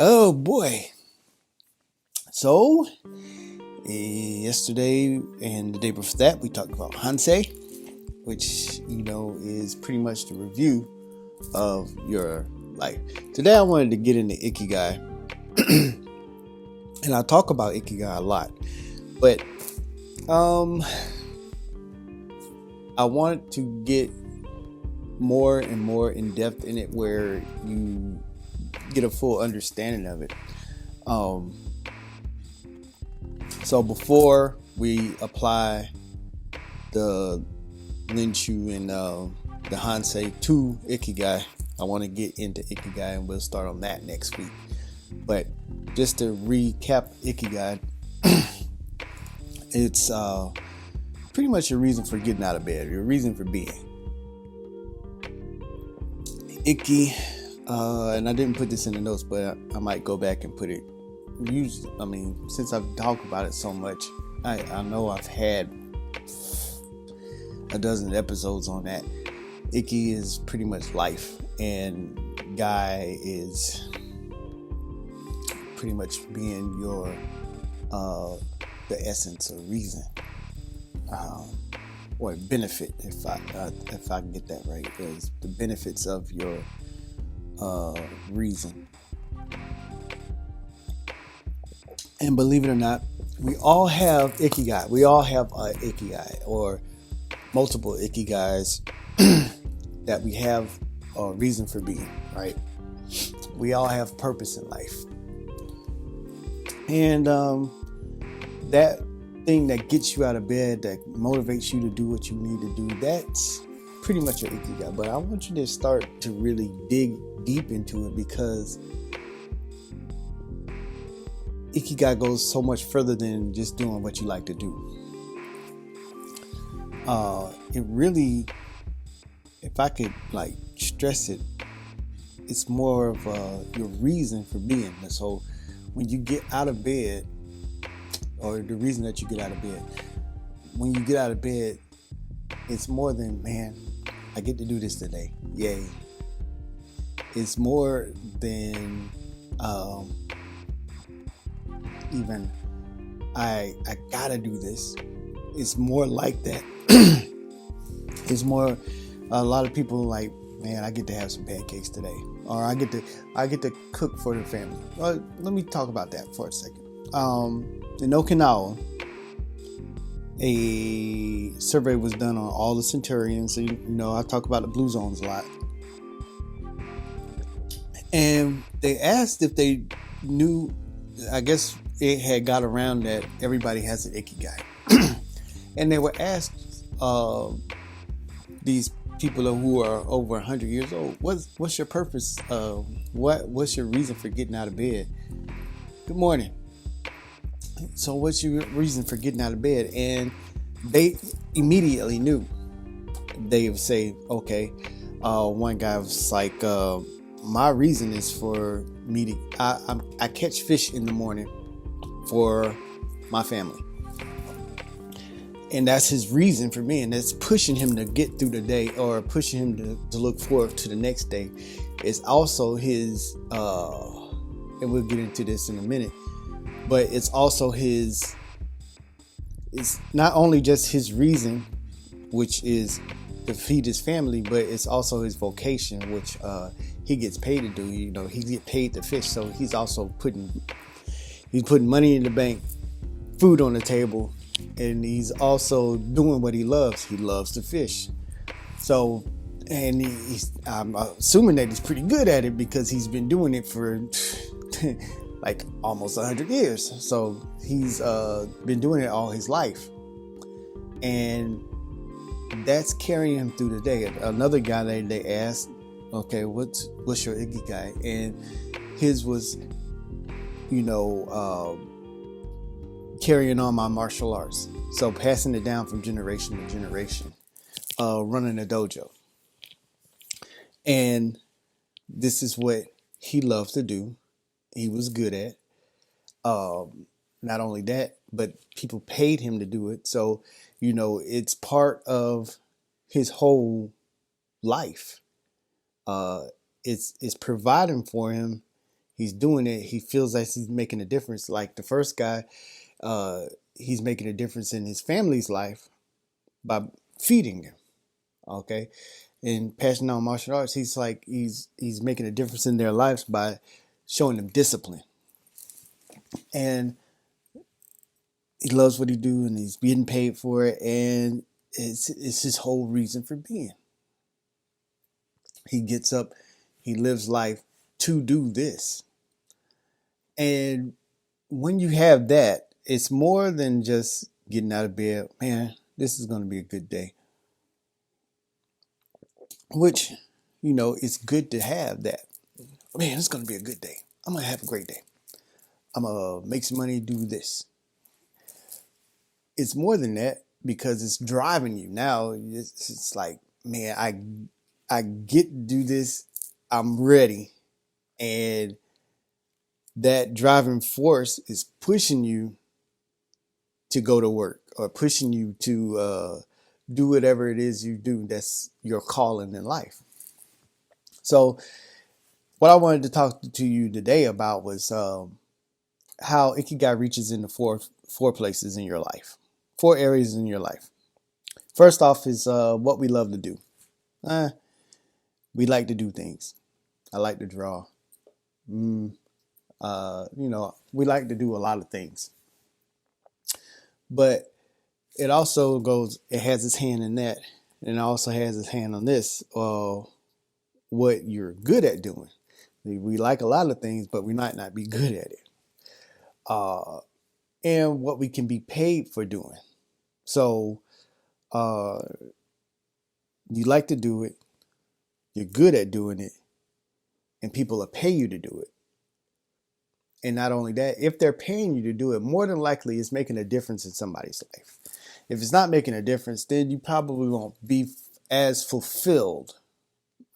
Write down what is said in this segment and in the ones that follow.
Oh boy. So, yesterday and the day before that, we talked about Hansei, which, is pretty much the review of your life. Today, I wanted to get into Ikigai. And I talk about Ikigai a lot. But I want to get more and more in depth in it where you get a full understanding of it. So before we apply the Linshu and the Hansei to Ikigai, I want to get into Ikigai and we'll start on that next week. But just to recap Ikigai, it's pretty much your reason for getting out of bed, your reason for being. Iki, and I didn't put this in the notes, but I might go back and put it. Since I've talked about it so much, I know I've had a dozen episodes on that. Iki is pretty much life, and Gai is pretty much being your the essence or reason, or benefit. If I can get that right, is the benefits of your reason. And believe it or not, we all have Ikigai. We all have Ikigai or multiple Ikigais that we have a reason for being, right? We all have purpose in life. And that thing that gets you out of bed, that motivates you to do what you need to do, that's pretty much your Ikigai. But I want you to start to really dig deep into it, because Ikigai goes so much further than just doing what you like to do. It really, if I could stress it, it's more of your reason for being. So when you get out of bed, or the reason that you get out of bed, when you get out of bed, it's more than, man, I get to do this today. Yay. It's more than even I gotta do this. It's more like that. It's more, a lot of people like, man, I get to have some pancakes today, or I get to cook for the family. Let me talk about that for a second. In Okinawa, a survey was done on all the centarians. So, I talk about the blue zones a lot. And they asked if they knew, I guess it had got around that everybody has an Ikigai. And they were asked, these people who are over 100 years old, what's your purpose? What's your reason for getting out of bed? Good morning. So what's your reason for getting out of bed? And they immediately knew. They would say, okay, one guy was like, my reason is for me to, I catch fish in the morning for my family. And that's his reason for me. And that's pushing him to get through the day, or pushing him to look forward to the next day. It's also his, and we'll get into this in a minute, but it's also it's not only just his reason, which is to feed his family, but it's also his vocation, which he gets paid to do. He gets paid to fish, so he's also putting money in the bank, food on the table, and he's also doing what he loves. He loves to fish. So, and I'm assuming that he's pretty good at it, because he's been doing it for like almost 100 years. So he's been doing it all his life, and that's carrying him through the day. Another guy they asked, okay, what's your Ikigai? And his was, carrying on my martial arts. So passing it down from generation to generation, running a dojo. And this is what he loved to do. He was good at. Not only that, but people paid him to do it. So, it's part of his whole life. It's providing for him. he's doing it, he feels like he's making a difference. Like the first guy, uh, he's making a difference in his family's life by feeding them. Okay, and passing on martial arts, he's like he's making a difference in their lives by showing them discipline. And he loves what he do, and he's getting paid for it, and it's his whole reason for being. He gets up, he lives life to do this. And when you have that, it's more than just getting out of bed. Man, this is going to be a good day. Which, it's good to have that. Man, it's going to be a good day. I'm going to have a great day. I'm going to make some money, do this. It's more than that because it's driving you. Now it's like, man, I get to do this. I'm ready. And that driving force is pushing you to go to work or pushing you to do whatever it is you do. That's your calling in life. So what I wanted to talk to you today about was how Ikigai reaches into four places in your life, four areas in your life. First off is what we love to do. We like to do things. I like to draw. We like to do a lot of things. But it also it has its hand in that, and it also has its hand on this, what you're good at doing. We like a lot of things, but we might not be good at it. And what we can be paid for doing. So you like to do it, you're good at doing it, and people will pay you to do it. And not only that, if they're paying you to do it, more than likely it's making a difference in somebody's life. If it's not making a difference, then you probably won't be as fulfilled.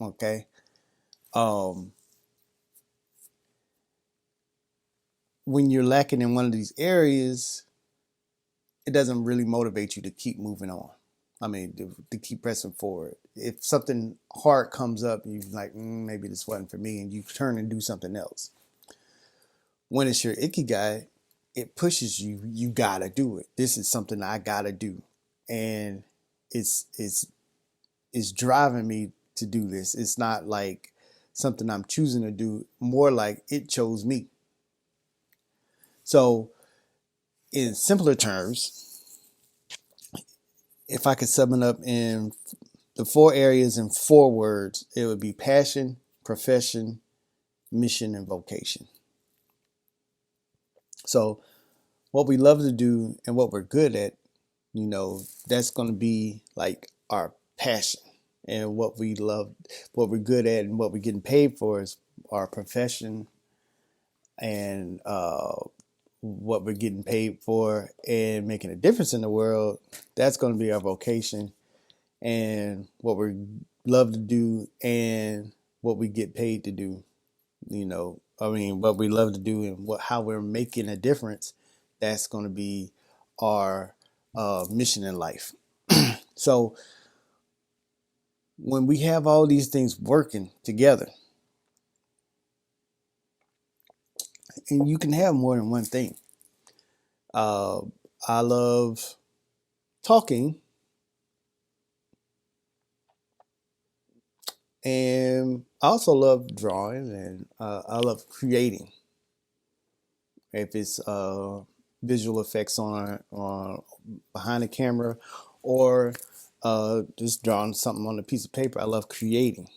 Okay. When you're lacking in one of these areas, it doesn't really motivate you to keep moving on. I mean, to keep pressing forward. If something hard comes up, you're like, maybe this wasn't for me, and you turn and do something else. When it's your Ikigai, it pushes you. You gotta do it. This is something I gotta do, and it's driving me to do this. It's not like something I'm choosing to do. More like it chose me. So, in simpler terms, if I could sum it up in the four areas in 4 words, it would be passion, profession, mission, and vocation. So what we love to do and what we're good at, that's going to be like our passion. And what we love, what we're good at, and what we're getting paid for is our profession and what we're getting paid for and making a difference in the world. That's going to be our vocation. And what we love to do and what we get paid to do, what we love to do and how we're making a difference, that's going to be our mission in life. So when we have all these things working together, and you can have more than one thing. I love talking, and I also love drawing, and I love creating. If it's visual effects on behind the camera, or just drawing something on a piece of paper, I love creating.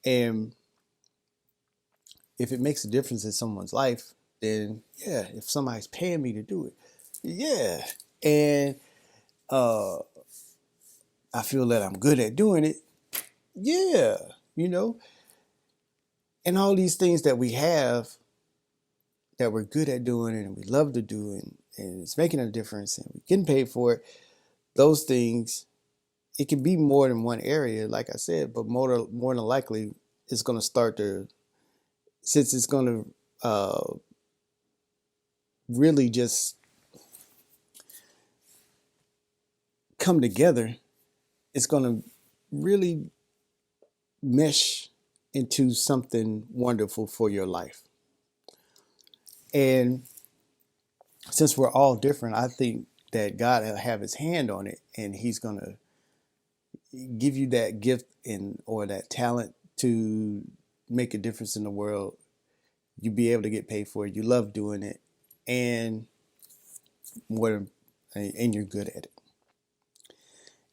And if it makes a difference in someone's life, then yeah, if somebody's paying me to do it, yeah. And I feel that I'm good at doing it, yeah, And all these things that we have that we're good at doing and we love to do, and it's making a difference and we're getting paid for it, those things, it can be more than one area, like I said, but more than likely it's going to start to, since it's going to really just come together, it's going to really mesh into something wonderful for your life. And since we're all different, I think that God will have his hand on it, and he's going to give you that gift or that talent to make a difference in the world. You be able to get paid for it. You love doing it, and and you're good at it.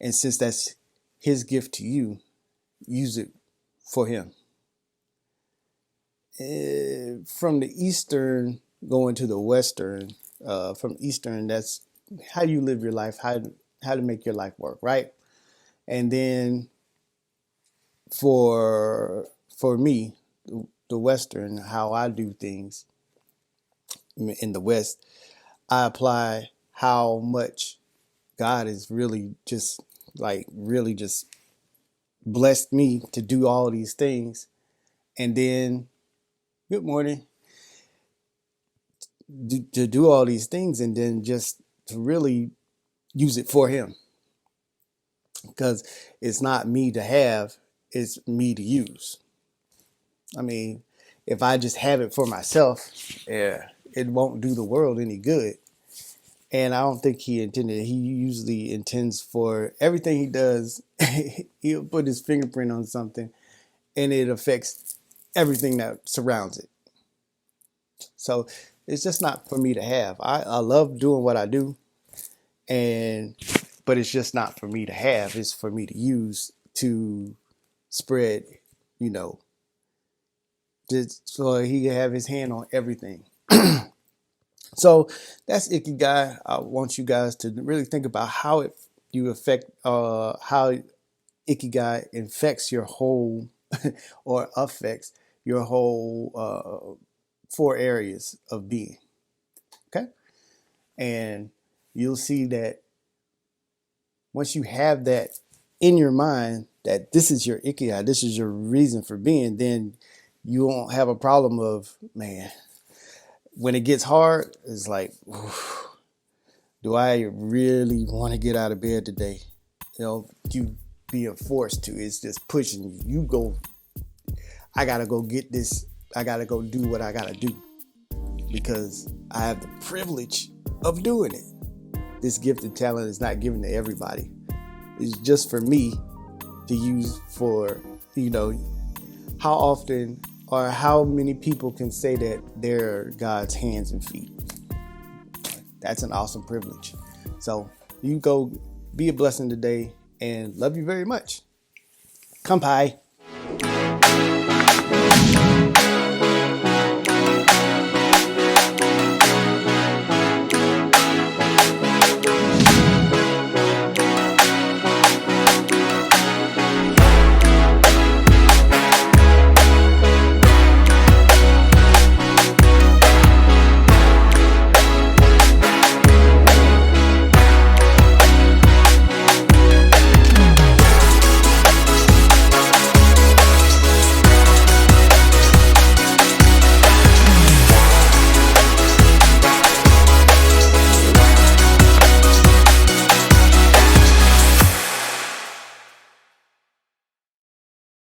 And since that's his gift to you, use it for him. From the Eastern going to the Western, from Eastern, that's how you live your life, how to make your life work, right? And then for me, the Western, how I do things in the West, I apply how much God is really just blessed me to do all these things. And then, good morning, to do all these things, and then just to really use it for him. Because it's not me to have, it's me to use. I mean, if I just have it for myself, yeah, it won't do the world any good. And I don't think he intended it. He usually intends for everything he does, he'll put his fingerprint on something and it affects everything that surrounds it. So it's just not for me to have. I love doing what I do, but it's just not for me to have. It's for me to use to spread, you know, so he can have his hand on everything. So that's Ikigai. I want you guys to really think about how Ikigai infects your whole or affects your whole 4 areas of being. Okay, and you'll see that once you have that in your mind, that this is your Ikigai, this is your reason for being, then you won't have a problem of, man, when it gets hard, it's like, do I really want to get out of bed today? You being forced to. It's just pushing you. You go, I got to go get this. I got to go do what I got to do because I have the privilege of doing it. This gifted talent is not given to everybody. It's just for me to use for, how often or how many people can say that they're God's hands and feet. That's an awesome privilege. So you go be a blessing today and love you very much. Kampai.